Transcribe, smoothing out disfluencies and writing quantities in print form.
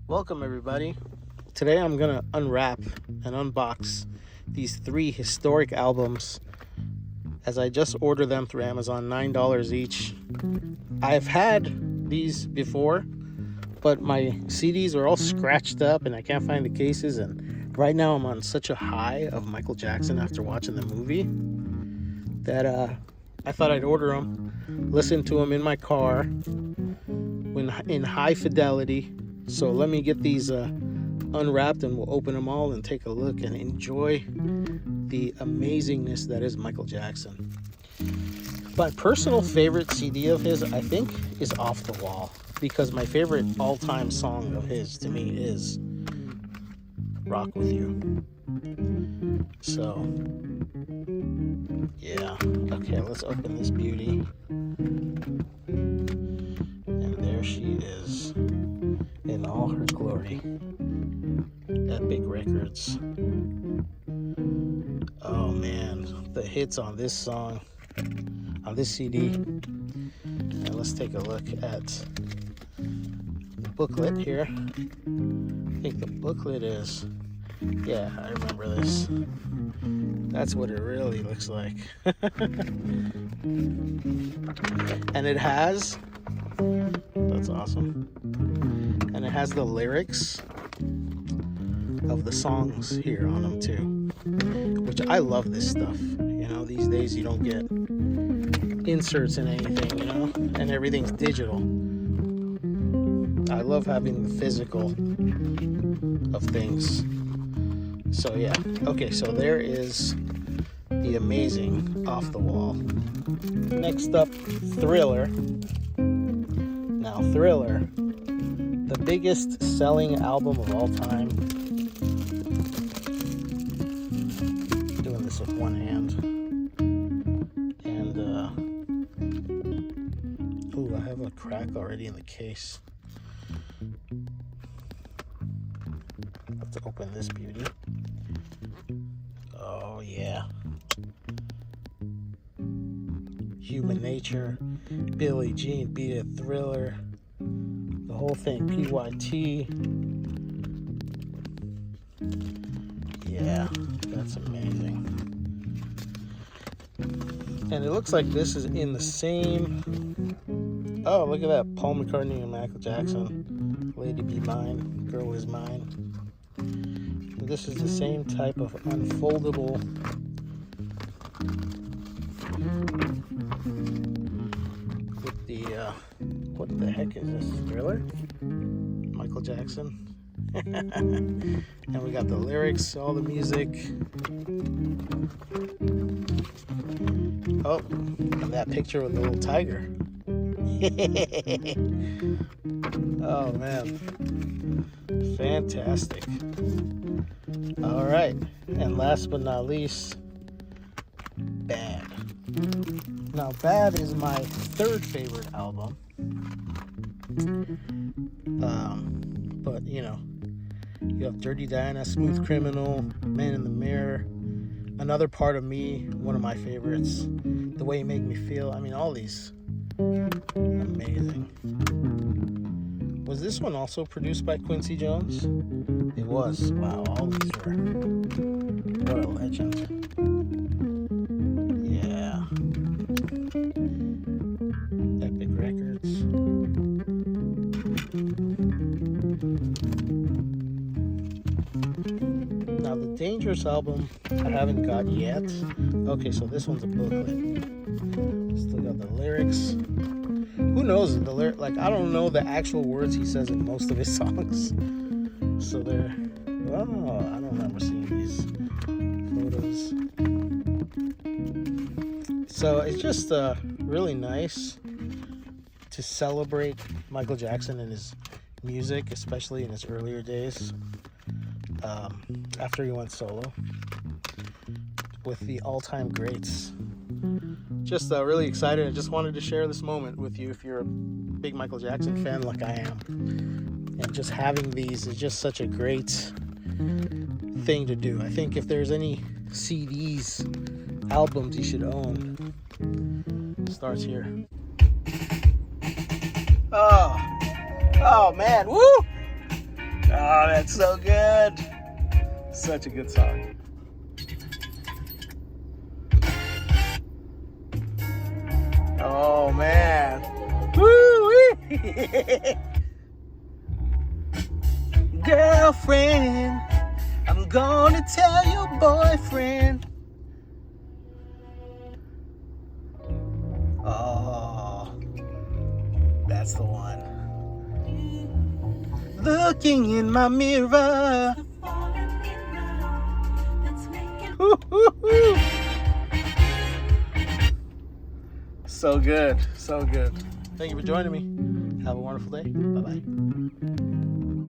Welcome everybody. Today I'm gonna unwrap and unbox these 3 historic albums as I just ordered them through Amazon, $9 each. I've had these before, but my CDs are all scratched up and I can't find the cases, and right now I'm on such a high of Michael Jackson after watching the movie that I thought I'd order them, listen to them in my car when in high fidelity. So let me get these unwrapped and we'll open them all and take a look and enjoy the amazingness that is Michael Jackson. My personal favorite CD of his, I think, is Off the Wall, because my favorite all-time song of his to me is Rock With You. So, yeah. Okay, let's open this beauty. And there she is in all her glory. Epic Records. Oh man, the hits on this song, on this CD. And let's take a look at the booklet here. I think the booklet is, yeah, I remember this. That's what it really looks like. And it has, that's awesome. And it has the lyrics of the songs here on them too, which I love this stuff. You know, these days you don't get inserts in anything, you know, and everything's digital. I love having the physical of things. So yeah, okay, so there is the amazing Off the Wall. Next up, Thriller. Now, Thriller, the biggest selling album of all time. Doing this with one hand. And, ooh, I have a crack already in the case. I have to open this beauty. Oh, yeah. Human Nature, Billie Jean, Beat It, Thriller, the whole thing, PYT. Yeah, that's amazing. And it looks like this is in the same, oh, look at that, Paul McCartney and Michael Jackson, Lady Be Mine, Girl Is Mine. And this is the same type of unfoldable with the, what the heck is this, Thriller? Michael Jackson. And we got the lyrics, all the music. Oh, and that picture with the little tiger. Oh man, fantastic. All right, and last but not least, Bad. Now, Bad is my 3rd favorite album. But you know, you have Dirty Diana, Smooth Criminal, Man in the Mirror, Another Part of Me, one of my favorites, The Way You Make Me Feel. I mean, all these amazing. Was this one also produced by Quincy Jones? It was. Wow, all these were. What a legend. Yeah. Epic Records. Now the Dangerous album I haven't got yet. Okay, so this one's a booklet. Still got the lyrics. Who knows the lyric? Like, I don't know the actual words he says in most of his songs. So they're, oh, I don't remember seeing these photos. So it's just really nice to celebrate Michael Jackson and his music, especially in his earlier days, after he went solo, with the all-time greats. Just really excited. I just wanted to share this moment with you if you're a big Michael Jackson fan like I am. And just having these is just such a great thing to do. I think if there's any CDs, albums you should own, it starts here. Oh man, woo! Oh, that's so good. Such a good song. Oh, man. Woo-wee. Girlfriend, I'm gonna tell your boyfriend. Oh, that's the one. Looking in my mirror. So good, so good. Thank you for joining me. Have a wonderful day. Bye-bye.